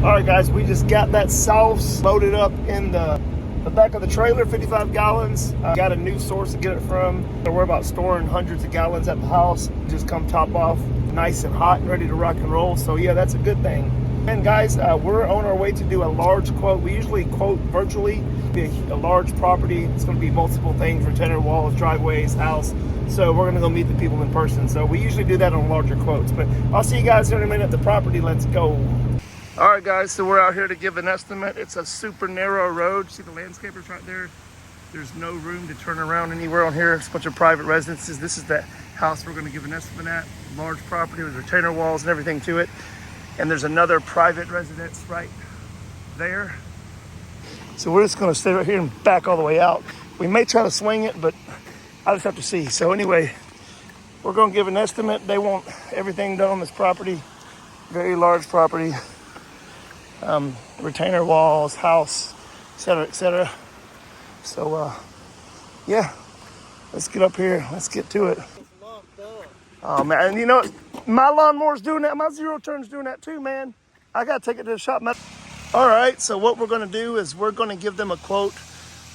All right, guys, we just got that sauce loaded up in the back of the trailer, 55 gallons. Got a new source to get it from. Don't worry about storing hundreds of gallons at the house. Just come top off, nice and hot and ready to rock and roll. So yeah, that's a good thing. And guys, we're on our way to do a large quote. We usually quote virtually. A large property. It's going to be multiple things: retainer walls, driveways, house. So we're going to go meet the people in person. So we usually do that on larger quotes. But I'll see you guys in a minute at the property. Let's go. All right, guys, so we're out here to give an estimate. It's a super narrow road. See the landscapers right there? There's no room to turn around anywhere on here. It's a bunch of private residences. This is the house we're going to give an estimate at. Large property with retainer walls and everything to it. And there's another private residence right there. So we're just going to stay right here and back all the way out. We may try to swing it, but I'll just have to see. So anyway, we're going to give an estimate. They want everything done on this property. Very large property. Retainer walls, house, etc., etc. So, yeah, let's get up here. Let's get to it. Oh, man, and you know, my lawnmower's doing that. My zero turn's doing that too, man. I got to take it to the shop. All right, so what we're going to do is we're going to give them a quote.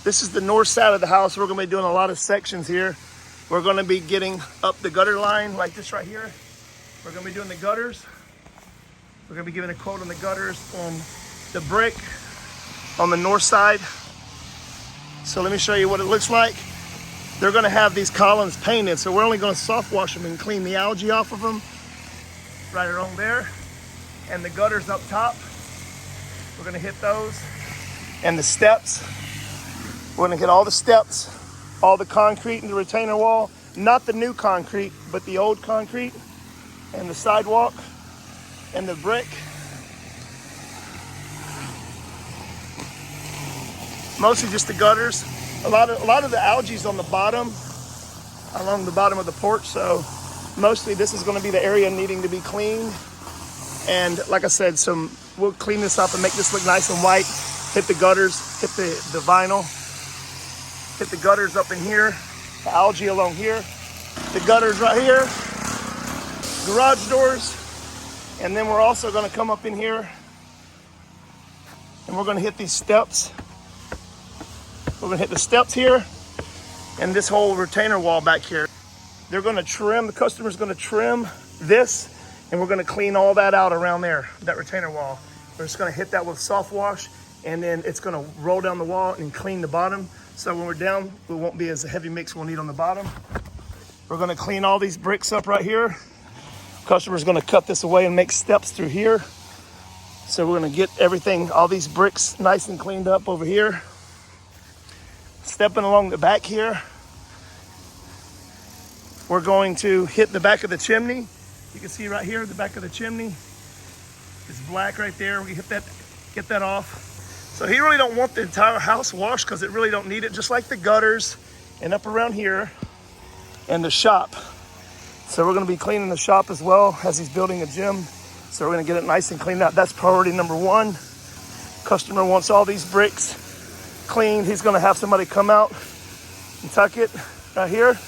This is the north side of the house. We're going to be doing a lot of sections here. We're going to be getting up the gutter line like this right here. We're going to be doing the gutters. We're going to be giving a quote on the gutters and the brick on the north side. So let me show you what it looks like. They're going to have these columns painted, so we're only going to soft wash them and clean the algae off of them. Right around there. And the gutters up top, we're going to hit those. And the steps, we're going to hit all the steps, all the concrete in the retainer wall. Not the new concrete, but the old concrete. And the sidewalk. And the brick. Mostly just the gutters. A lot of the algae's on the bottom, along the bottom of the porch. So mostly this is going to be the area needing to be cleaned. And like I said, we'll clean this up and make this look nice and white. Hit the gutters, hit the vinyl, hit the gutters up in here, the algae along here, the gutters right here, garage doors. And then we're also going to come up in here and we're going to hit these steps. We're going to hit the steps here and this whole retainer wall back here. They're going to trim, the customer's going to trim this, and we're going to clean all that out around there, that retainer wall. We're just going to hit that with soft wash, and then it's going to roll down the wall and clean the bottom. So when we're down, it won't be as a heavy mix we'll need on the bottom. We're going to clean all these bricks up right here. Customer's going to cut this away and make steps through here. So we're going to get everything, all these bricks nice and cleaned up over here. Stepping along the back here, we're going to hit the back of the chimney. You can see right here, the back of the chimney is black right there. We hit that, get that off. So he really don't want the entire house washed because it really don't need it, just like the gutters and up around here and the shop. So we're going to be cleaning the shop as well as he's building a gym. So we're going to get it nice and cleaned out. That's priority number one. Customer wants all these bricks cleaned. He's going to have somebody come out and tuck it right here.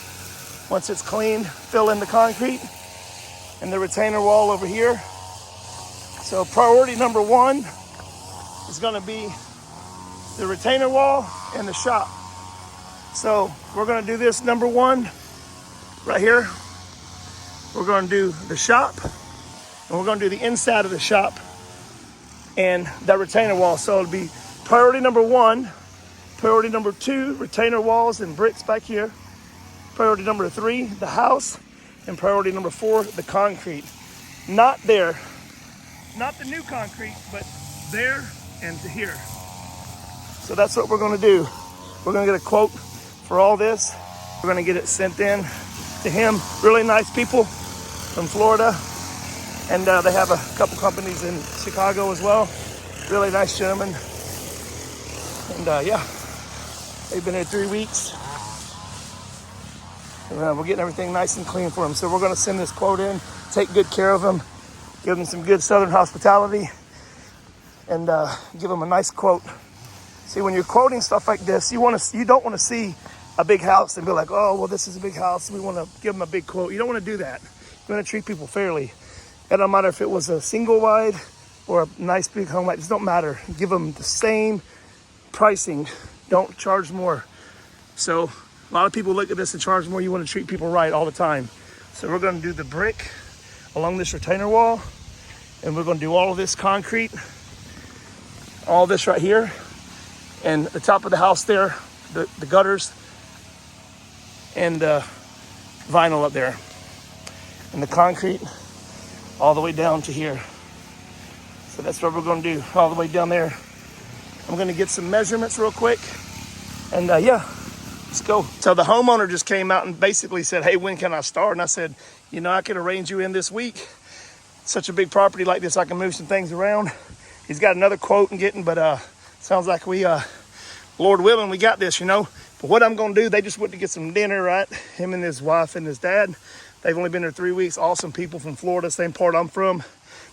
Once it's cleaned, fill in the concrete and the retainer wall over here. So priority number one is going to be the retainer wall and the shop. So we're going to do this number one right here. We're going to do the shop, and we're going to do the inside of the shop and that retainer wall. So it'll be priority number one, priority number two, retainer walls and bricks back here. Priority number three, the house, and priority number four, the concrete. Not there, not the new concrete, but there and to here. So that's what we're going to do. We're going to get a quote for all this. We're going to get it sent in to him. Really nice people from Florida, and they have a couple companies in Chicago as well. Really nice gentlemen, and yeah, they've been here 3 weeks. And, we're getting everything nice and clean for them. So we're going to send this quote in, take good care of them, give them some good Southern hospitality, and give them a nice quote. See, when you're quoting stuff like this, you don't want to see a big house and be like, oh, well, this is a big house. We want to give them a big quote. You don't want to do that. You want to treat people fairly. It don't matter if it was a single wide or a nice big home like this, don't matter. Give them the same pricing. Don't charge more. So a lot of people look at this and charge more. You want to treat people right all the time. So we're going to do the brick along this retainer wall, and we're going to do all of this concrete, all this right here, and the top of the house there, the gutters, and vinyl up there, and the concrete all the way down to here. So that's what we're going to do, all the way down there. I'm going to get some measurements real quick, and yeah, let's go. So the homeowner just came out and basically said, hey, when can I start? And I said, you know, I could arrange you in this week. Such a big property like this, I can move some things around. He's got another quote and getting, but sounds like we, Lord willing, we got this, you know. But what I'm going to do, they just went to get some dinner, right? Him and his wife and his dad. They've only been there 3 weeks. Awesome people from Florida, same part I'm from,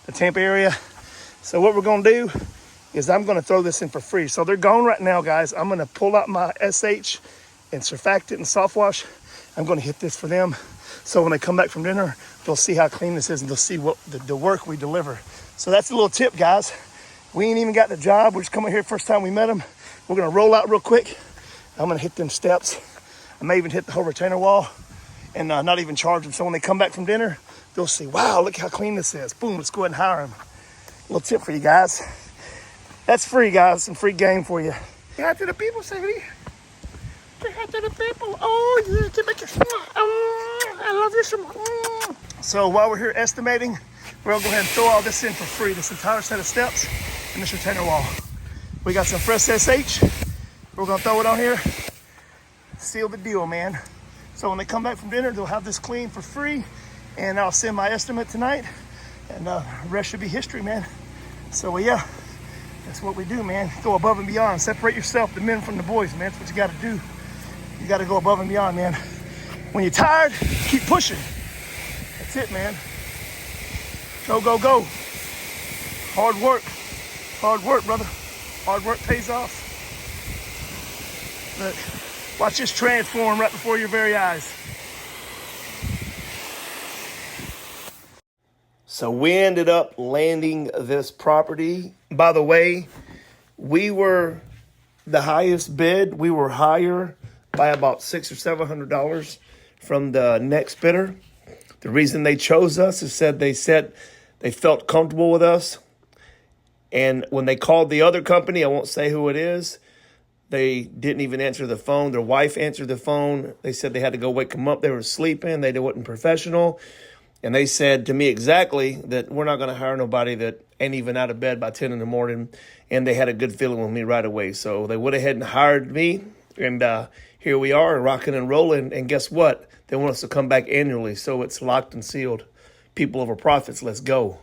the Tampa area. So what we're going to do is I'm going to throw this in for free. So they're gone right now, guys. I'm going to pull out my SH and surfactant and soft wash. I'm going to hit this for them. So when they come back from dinner, they'll see how clean this is, and they'll see what the work we deliver. So that's a little tip, guys. We ain't even got the job. We're just coming here first time we met them. We're going to roll out real quick. I'm going to hit them steps. I may even hit the whole retainer wall and not even charge them. So when they come back from dinner, they'll see, wow, look how clean this is. Boom, let's go ahead and hire them. Little tip for you guys. That's free, guys. Some free game for you. Say hi to the people, Sadie. Say hi to the people. Oh, yeah, give it I love you so much. So while we're here estimating, we're going to go ahead and throw all this in for free. This entire set of steps and this retainer wall. We got some fresh SH. We're going to throw it on here. Seal the deal, man. So when they come back from dinner, they'll have this clean for free. And I'll send my estimate tonight. And the rest should be history, man. So, yeah, that's what we do, man. Go above and beyond. Separate yourself, the men from the boys, man. That's what you got to do. You got to go above and beyond, man. When you're tired, keep pushing. That's it, man. Go, go, go. Hard work. Hard work, brother. Hard work pays off. Look, watch this transform right before your very eyes. So we ended up landing this property. By the way, we were the highest bid. We were higher by about $600 or $700 from the next bidder. The reason they chose us is they said they felt comfortable with us. And when they called the other company, I won't say who it is, they didn't even answer the phone. Their wife answered the phone. They said they had to go wake them up. They were sleeping. They weren't professional. And they said to me exactly that we're not going to hire nobody that ain't even out of bed by 10 in the morning. And they had a good feeling with me right away. So they went ahead and hired me. And here we are, rocking and rolling. And guess what? They want us to come back annually. So it's locked and sealed. People over profits, let's go.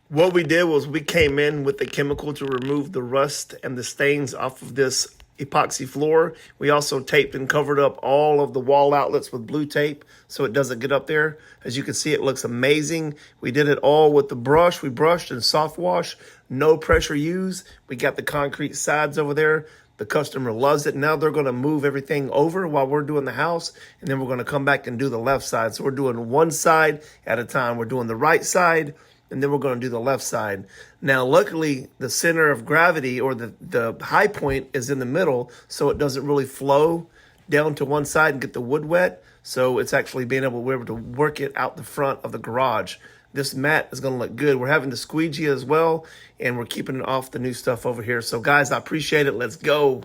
What we did was we came in with the chemical to remove the rust and the stains off of this epoxy floor. We also taped and covered up all of the wall outlets with blue tape so it doesn't get up there. As you can see, it looks amazing. We did it all with the brush. We brushed and soft wash, no pressure used. We got the concrete sides over there. The customer loves it. Now they're going to move everything over while we're doing the house, and then we're going to come back and do the left side. So we're doing one side at a time. We're doing the right side, and then we're going to do the left side. Now, luckily, the center of gravity or the high point is in the middle, so it doesn't really flow down to one side and get the wood wet. So it's actually being able to work it out the front of the garage. This mat is going to look good. We're having the squeegee as well, and we're keeping it off the new stuff over here. So, guys, I appreciate it. Let's go.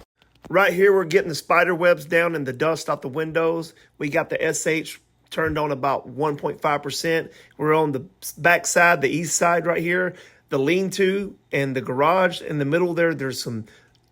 Right here, we're getting the spider webs down and the dust out the windows. We got the SH turned on about 1.5%. We're on the back side, the east side right here, the lean-to and the garage. In the middle there, there's some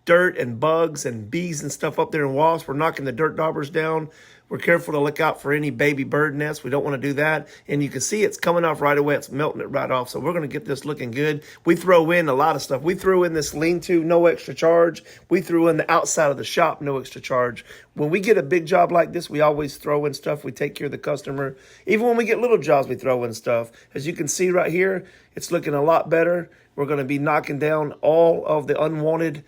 dirt and bugs and bees and stuff up there and wasps. We're knocking the dirt daubers down. We're careful to look out for any baby bird nests. We don't want to do that. And you can see it's coming off right away. It's melting it right off. So we're going to get this looking good. We throw in a lot of stuff. We threw in this lean-to, no extra charge. We threw in the outside of the shop, no extra charge. When we get a big job like this, we always throw in stuff. We take care of the customer. Even when we get little jobs, we throw in stuff. As you can see right here, it's looking a lot better. We're going to be knocking down all of the unwanted,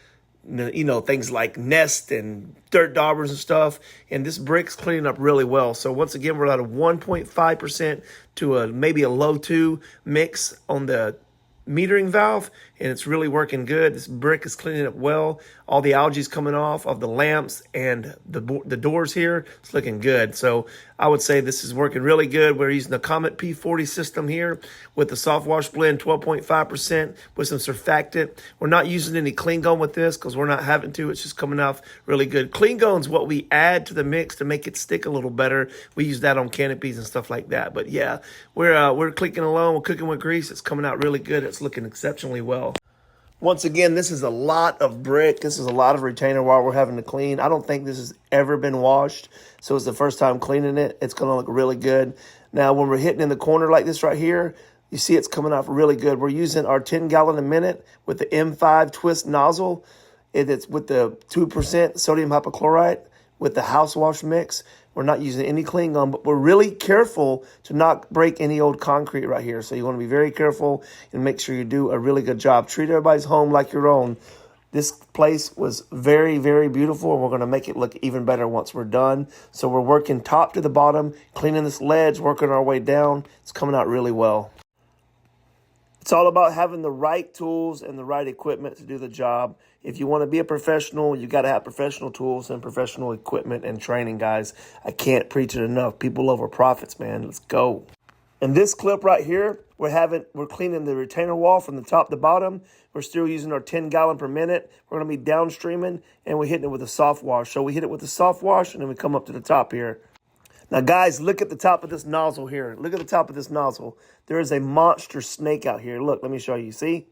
things like nest and dirt daubers and stuff. And this brick's cleaning up really well. So once again, we're at a 1.5% to maybe a low 2 mix on the metering valve. and it's really working good. This brick is cleaning up well. All the algae is coming off of the lamps and the doors here. It's looking good. So I would say this is working really good. We're using the Comet P40 system here with the soft wash blend, 12.5% with some surfactant. We're not using any clean gone with this because we're not having to. It's just coming off really good. Clean gone is what we add to the mix to make it stick a little better. We use that on canopies and stuff like that. But yeah, we're clicking along. We're cooking with grease. It's coming out really good. It's looking exceptionally well. Once again, this is a lot of brick. This is a lot of retainer wire we're having to clean. I don't think this has ever been washed, so it's the first time cleaning it. It's going to look really good. Now, when we're hitting in the corner like this right here, you see it's coming off really good. We're using our 10 gallon a minute with the M5 twist nozzle. It's with the 2% sodium hypochlorite with the house wash mix. We're not using any clean gum, but we're really careful to not break any old concrete right here. So you want to be very careful and make sure you do a really good job. Treat everybody's home like your own. This place was very, very beautiful, and we're going to make it look even better once we're done. So we're working top to the bottom, cleaning this ledge, working our way down. It's coming out really well. It's all about having the right tools and the right equipment to do the job. If you want to be a professional, you got to have professional tools and professional equipment and training, guys. I can't preach it enough. People over profits, man. Let's go. In this clip right here, we're cleaning the retainer wall from the top to bottom. We're still using our 10 gallon per minute. We're going to be downstreaming, and we're hitting it with a soft wash. So we hit it with the soft wash, and then we come up to the top here. Now, guys, look at the top of this nozzle here. Look at the top of this nozzle. There is a monster snake out here. Look, let me show you. See?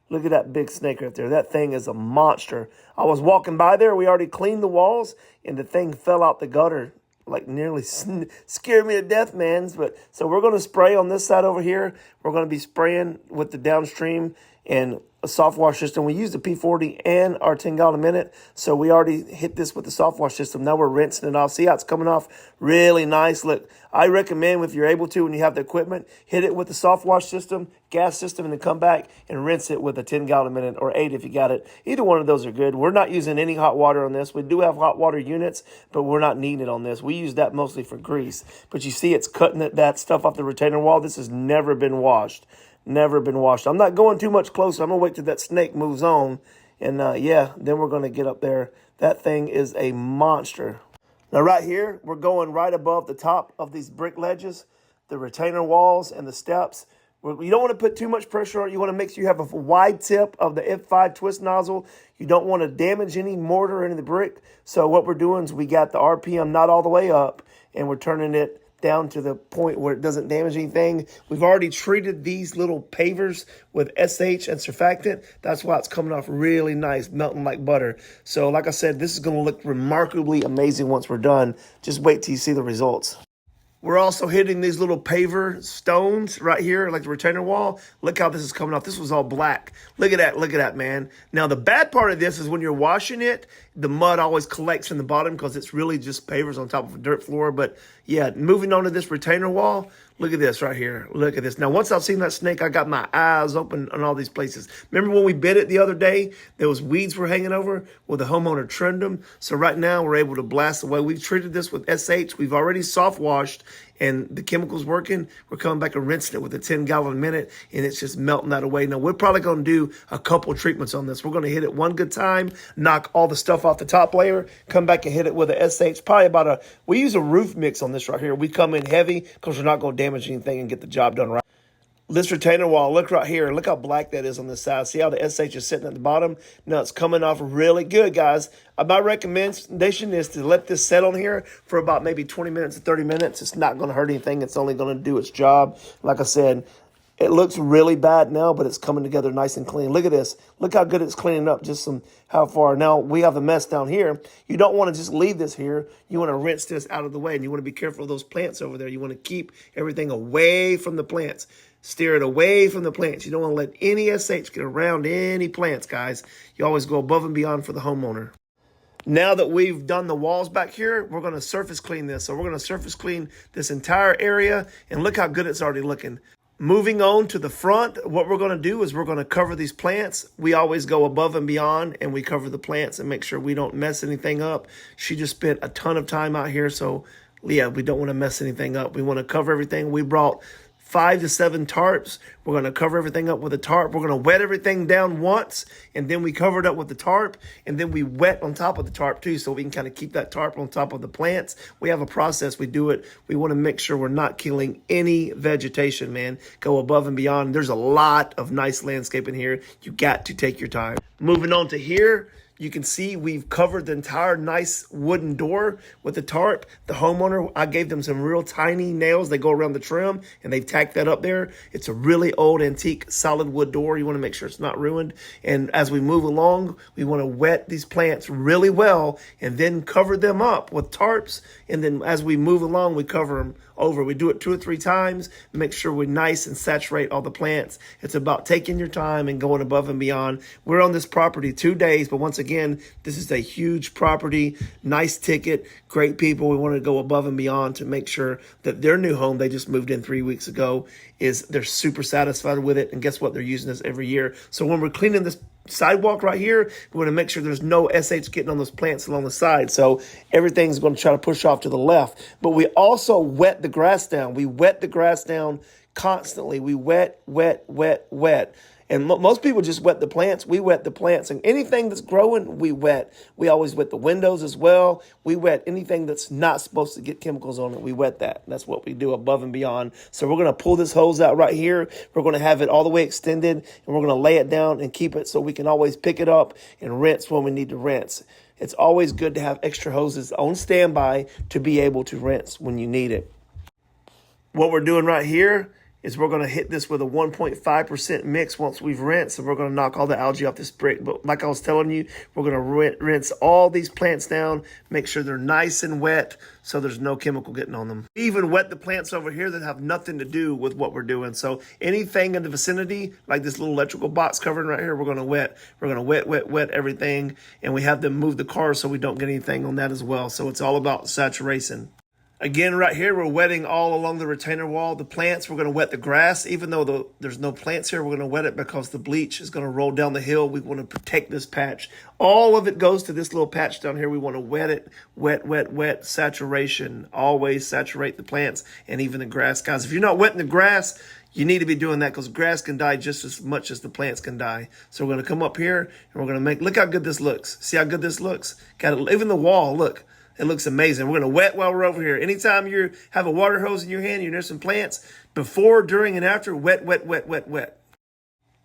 Look at that big snake right there. That thing is a monster. I was walking by there. We already cleaned the walls, and the thing fell out the gutter. Like nearly scared me to death, man. So we're going to spray on this side over here. We're going to be spraying with the downstream and a soft wash system. We use the P40 and our 10 gallon a minute. So we already hit this with the soft wash system. Now we're rinsing it off. See how it's coming off really nice. Look, I recommend if you're able to, when you have the equipment, hit it with the soft wash system, gas system, and then come back and rinse it with a 10 gallon a minute or 8 if you got it. Either one of those are good. We're not using any hot water on this. We do have hot water units, but we're not needing it on this. We use that mostly for grease. But you see it's cutting that stuff off the retainer wall. This has never been washed. Never been washed. I'm not going too much closer. I'm going to wait till that snake moves on. And yeah, then we're going to get up there. That thing is a monster. Now right here, we're going right above the top of these brick ledges, the retainer walls and the steps. You don't want to put too much pressure on it. You want to make sure you have a wide tip of the F5 twist nozzle. You don't want to damage any mortar or any of the brick. So what we're doing is we got the RPM not all the way up, and we're turning it down to the point where it doesn't damage anything. We've already treated these little pavers with SH and surfactant. That's why it's coming off really nice, melting like butter. So like I said, this is going to look remarkably amazing once we're done. Just wait till you see the results. We're also hitting these little paver stones right here, like the retainer wall. Look how this is coming off. This was all black. Look at that, man. Now, the bad part of this is when you're washing it, the mud always collects in the bottom because it's really just pavers on top of a dirt floor. But, yeah, moving on to this retainer wall, look at this right here. Look at this. Now, once I've seen that snake, I got my eyes open on all these places. Remember when we bit it the other day? There was weeds were hanging over? Well, the homeowner trimmed them. So right now, we're able to blast away. We've treated this with SH. We've already soft washed, and the chemical's working. We're coming back and rinsing it with a 10 gallon a minute, and it's just melting that away. Now, we're probably going to do a couple treatments on this. We're going to hit it one good time, knock all the stuff off the top layer, come back and hit it with a SH. Probably we use a roof mix on this right here. We come in heavy because we're not going to damage anything and get the job done right. This retainer wall, look right here. Look how black that is on this side. See how the SH is sitting at the bottom? Now it's coming off really good, guys. My recommendation is to let this set on here for about maybe 20 minutes to 30 minutes. It's not going to hurt anything. It's only going to do its job. Like I said, it looks really bad now, but it's coming together nice and clean. Look at this. Look how good it's cleaning up how far. Now, we have a mess down here. You don't want to just leave this here. You want to rinse this out of the way, and you want to be careful of those plants over there. You want to keep everything away from the plants. Steer it away from the plants. You don't want to let any SH get around any plants, guys. You always go above and beyond for the homeowner. Now that we've done the walls back here, we're going to surface clean this. So we're going to surface clean this entire area, and look how good it's already looking. Moving on to the front, what we're going to do is we're going to cover these plants. We always go above and beyond, and we cover the plants and make sure we don't mess anything up. She just spent a ton of time out here, so yeah, we don't want to mess anything up. We want to cover everything. We brought 5 to 7 tarps. We're going to cover everything up with a tarp. We're going to wet everything down once, and then we cover it up with the tarp, and then we wet on top of the tarp too, so we can kind of keep that tarp on top of the plants. We have a process. We do it. We want to make sure we're not killing any vegetation, man. Go above and beyond. There's a lot of nice landscape in here. You got to take your time. Moving on to here, you can see we've covered the entire nice wooden door with the tarp. The homeowner, I gave them some real tiny nails. They go around the trim, and they've tacked that up there. It's a really old, antique, solid wood door. You want to make sure it's not ruined. And as we move along, we want to wet these plants really well and then cover them up with tarps. And then as we move along, we cover them over. We do it 2 or 3 times, make sure we're nice and saturate all the plants. It's about taking your time and going above and beyond. We're on this property 2 days, but once again, this is a huge property, nice ticket, great people. We want to go above and beyond to make sure that their new home they just moved in 3 weeks ago they're super satisfied with it. And guess what? They're using this every year. So when we're cleaning this sidewalk right here, we want to make sure there's no SH getting on those plants along the side. So everything's going to try to push off to the left. But we also wet the grass down. We wet the grass down constantly. We wet. And most people just wet the plants. We wet the plants. And anything that's growing, we wet. We always wet the windows as well. We wet anything that's not supposed to get chemicals on it. We wet that. That's what we do above and beyond. So we're going to pull this hose out right here. We're going to have it all the way extended, and we're going to lay it down and keep it so we can always pick it up and rinse when we need to rinse. It's always good to have extra hoses on standby to be able to rinse when you need it. What we're doing right here is we're going to hit this with a 1.5% mix once we've rinsed, and we're going to knock all the algae off this brick. But like I was telling you, we're going to rinse all these plants down, make sure they're nice and wet so there's no chemical getting on them. We even wet the plants over here that have nothing to do with what we're doing. So anything in the vicinity, like this little electrical box covering right here, we're going to wet. We're going to wet everything, and we have them move the car so we don't get anything on that as well. So it's all about saturation. Again, right here, we're wetting all along the retainer wall. The plants, we're going to wet the grass. Even though there's no plants here, we're going to wet it because the bleach is going to roll down the hill. We want to protect this patch. All of it goes to this little patch down here. We want to wet it. Wet. Saturation. Always saturate the plants and even the grass. Guys, if you're not wetting the grass, you need to be doing that because grass can die just as much as the plants can die. So we're going to come up here and we're going to look how good this looks. See how good this looks? Got it, even the wall, look. It looks amazing. We're going to wet while we're over here. Anytime you have a water hose in your hand, you're near some plants, before, during, and after, wet.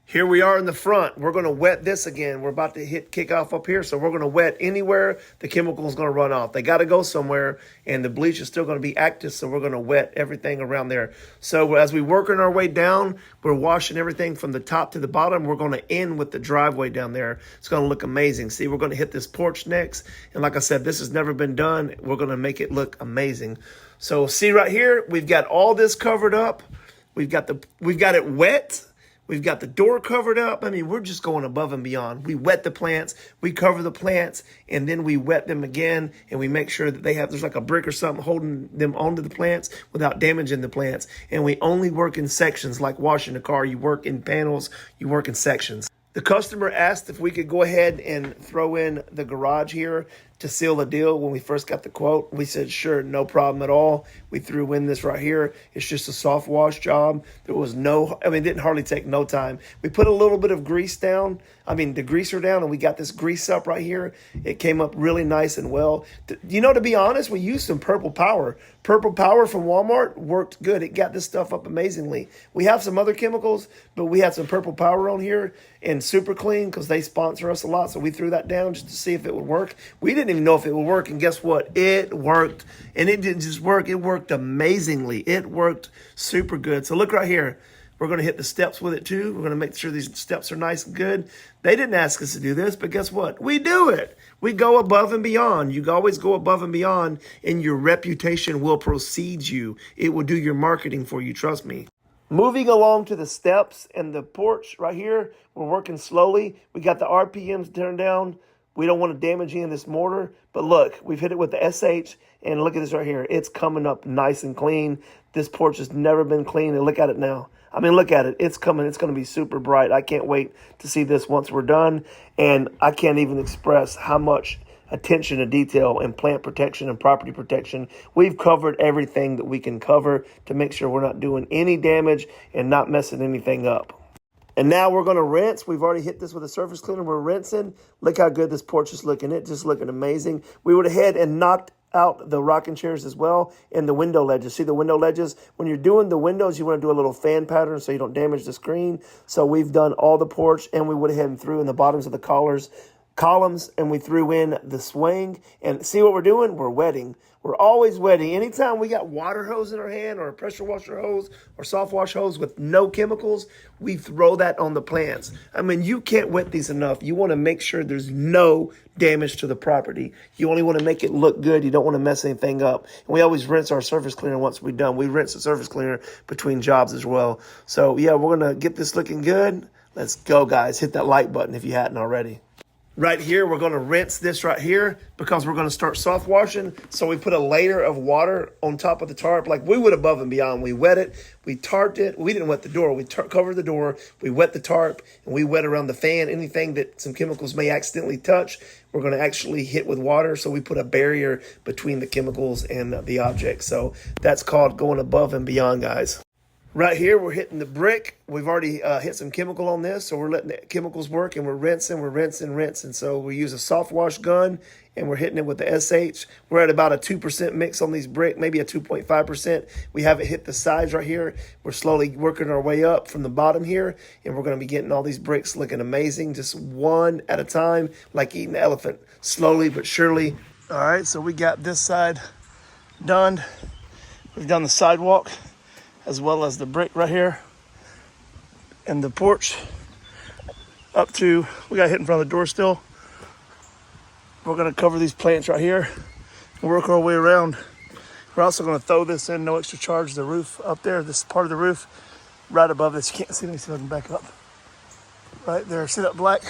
Here we are in the front. We're going to wet this again. We're about to kick off up here. So we're going to wet anywhere the chemical is going to run off. They got to go somewhere, and the bleach is still going to be active. So we're going to wet everything around there. So as we working our way down, we're washing everything from the top to the bottom. We're going to end with the driveway down there. It's going to look amazing. See, we're going to hit this porch next. And like I said, this has never been done. We're going to make it look amazing. So see right here, we've got all this covered up. We've got it wet. We've got the door covered up. I mean, we're just going above and beyond. We wet the plants, we cover the plants, and then we wet them again, and we make sure that there's like a brick or something holding them onto the plants without damaging the plants. And we only work in sections, like washing a car. You work in panels, you work in sections. The customer asked if we could go ahead and throw in the garage here to seal the deal when we first got the quote. We said, sure, no problem at all. We threw in this right here. It's just a soft wash job. There was it didn't hardly take no time. We put a little bit of grease down, the degreaser down, and we got this grease up right here. It came up really nice and well. To be honest, we used some Purple Power. Purple Power from Walmart worked good. It got this stuff up amazingly. We have some other chemicals, but we had some Purple Power on here and Super Clean because they sponsor us a lot. So we threw that down just to see if it would work. We didn't even know if it would work, and guess what? It worked. And it didn't just work. It worked amazingly. It worked super good. So look right here. We're going to hit the steps with it too. We're going to make sure these steps are nice and good. They didn't ask us to do this, but guess what? We do it. We go above and beyond. You always go above and beyond, and your reputation will precede you. It will do your marketing for you. Trust me. Moving along to the steps and the porch right here, we're working slowly. We got the RPMs turned down. We don't want to damage any of this mortar. But look, we've hit it with the SH, and look at this right here. It's coming up nice and clean. This porch has never been clean, and look at it now. Look at it. It's coming. It's going to be super bright. I can't wait to see this once we're done. And I can't even express how much attention to detail and plant protection and property protection. We've covered everything that we can cover to make sure we're not doing any damage and not messing anything up. And now we're going to rinse. We've already hit this with a surface cleaner. We're rinsing. Look how good this porch is looking. It's just looking amazing. We went ahead and knocked out the rocking chairs as well and the window ledges. See the window ledges? When you're doing the windows, you want to do a little fan pattern so you don't damage the screen. So we've done all the porch, and we went ahead and threw in the bottoms of the columns, and we threw in the swing. And see what we're doing? We're wetting. We're always wetting. Anytime we got water hose in our hand or a pressure washer hose or soft wash hose with no chemicals, we throw that on the plants. I mean, you can't wet these enough. You want to make sure there's no damage to the property. You only want to make it look good. You don't want to mess anything up. And we always rinse our surface cleaner once we're done. We rinse the surface cleaner between jobs as well. So yeah, we're going to get this looking good. Let's go, guys. Hit that like button if you hadn't already. Right here, we're going to rinse this right here because we're going to start soft washing. So we put a layer of water on top of the tarp like we would above and beyond. We wet it. We tarped it. We didn't wet the door. We covered the door. We wet the tarp, and we wet around the fan. Anything that some chemicals may accidentally touch, we're going to actually hit with water. So we put a barrier between the chemicals and the object. So that's called going above and beyond, guys. Right here, we're hitting the brick. We've already hit some chemical on this, so we're letting the chemicals work, and we're rinsing. So we use a soft wash gun, and we're hitting it with the SH. We're at about a 2% mix on these brick, maybe a 2.5%. We haven't hit the sides right here. We're slowly working our way up from the bottom here, and we're going to be getting all these bricks looking amazing, just one at a time, like eating an elephant, slowly but surely. All right, so we got this side done. We've done the sidewalk, as well as the brick right here and the porch up to, we got hit in front of the door still. We're going to cover these plants right here and work our way around. We're also going to throw this in, no extra charge, the roof up there, this part of the roof right above this. You can't see, let me see if I can back up. Right there, see that black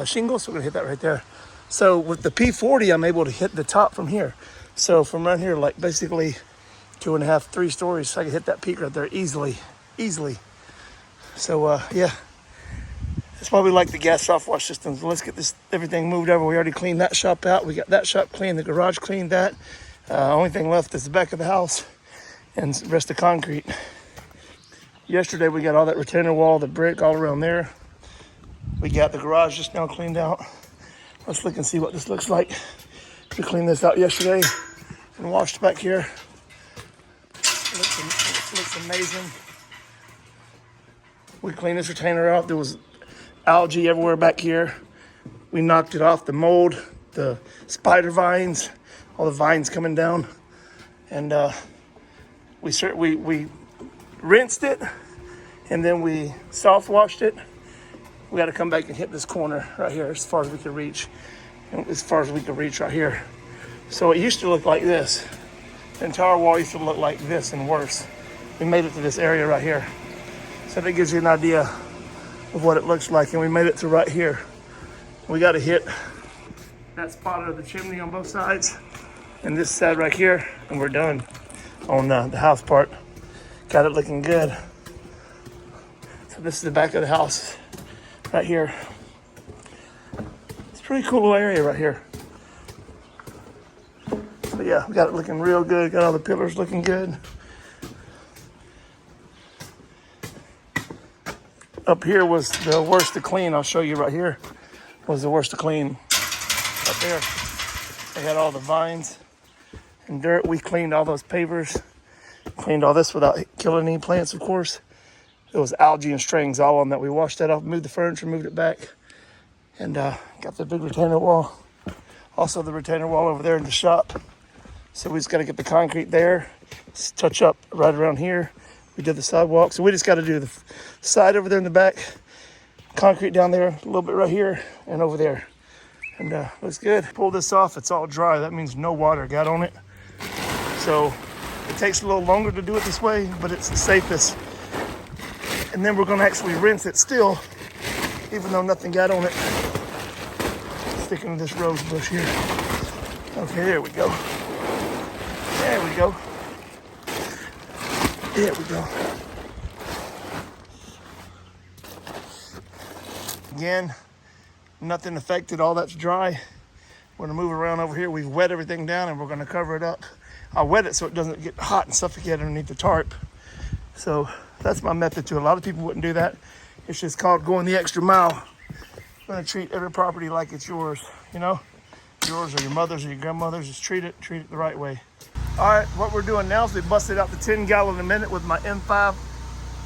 shingle? So we're going to hit that right there. So with the P40, I'm able to hit the top from here. So from right here, like basically 2.5, 3 stories. I can hit that peak right there easily. So yeah, that's why we like the gas soft wash systems. Let's get this everything moved over. We already cleaned that shop out. We got that shop clean. The garage cleaned that. Only thing left is the back of the house and the rest of concrete. Yesterday we got all that retainer wall, the brick all around there. We got the garage just now cleaned out. Let's look and see what this looks like. We cleaned this out yesterday and washed back here. Looks amazing. We cleaned this retainer out. There was algae everywhere back here. We knocked it off, the mold, the spider vines, all the vines coming down. And we rinsed it, and then we soft washed it. We got to come back and hit this corner right here as far as we could reach. And as far as we could reach right here. So it used to look like this. The entire wall used to look like this and worse. We made it to this area right here. So that gives you an idea of what it looks like. And we made it to right here. We got to hit that spot of the chimney on both sides and this side right here, and we're done on the house part. Got it looking good. So this is the back of the house right here. It's a pretty cool little area right here. So yeah, we got it looking real good. Got all the pillars looking good. Up here was the worst to clean. I'll show you right here. Was the worst to clean. Up there, they had all the vines and dirt. We cleaned all those pavers. Cleaned all this without killing any plants, of course. There was algae and strings all on that. We washed that off, moved the furniture, moved it back, and got the big retainer wall. Also the retainer wall over there in the shop. So we just got to get the concrete there, touch up right around here. We did the sidewalk. So we just got to do the side over there in the back, concrete down there, a little bit right here and over there. And looks good. Pull this off, it's all dry. That means no water got on it. So it takes a little longer to do it this way, but it's the safest. And then we're gonna actually rinse it still, even though nothing got on it. Sticking to this rose bush here. Okay, there we go. There we go. There we go. Again, nothing affected, all that's dry. We're gonna move it around over here. We've wet everything down and we're gonna cover it up. I'll wet it so it doesn't get hot and suffocate underneath the tarp. So that's my method to it. A lot of people wouldn't do that. It's just called going the extra mile. I'm gonna treat every property like it's yours, you know? Yours or your mother's or your grandmother's, just treat it the right way. All right, what we're doing now is we busted out the 10-gallon a minute with my M5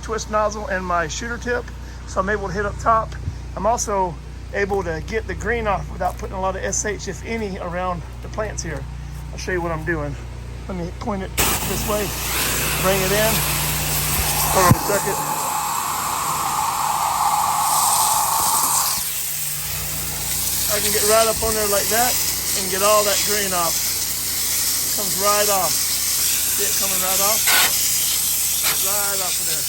twist nozzle and my shooter tip. So I'm able to hit up top. I'm also able to get the green off without putting a lot of SH, if any, around the plants here. I'll show you what I'm doing. Let me point it this way, bring it in. Hold on a second. I can get right up on there like that and get all that green off. Comes right off. See it coming right off? Right off of there.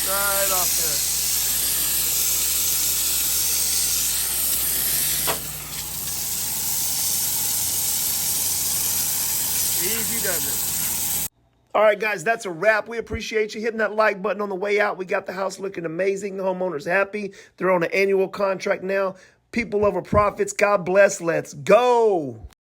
Right off there. Easy does it. All right, guys, that's a wrap. We appreciate you hitting that like button on the way out. We got the house looking amazing. The homeowner's happy. They're on an annual contract now. People over profits. God bless. Let's go.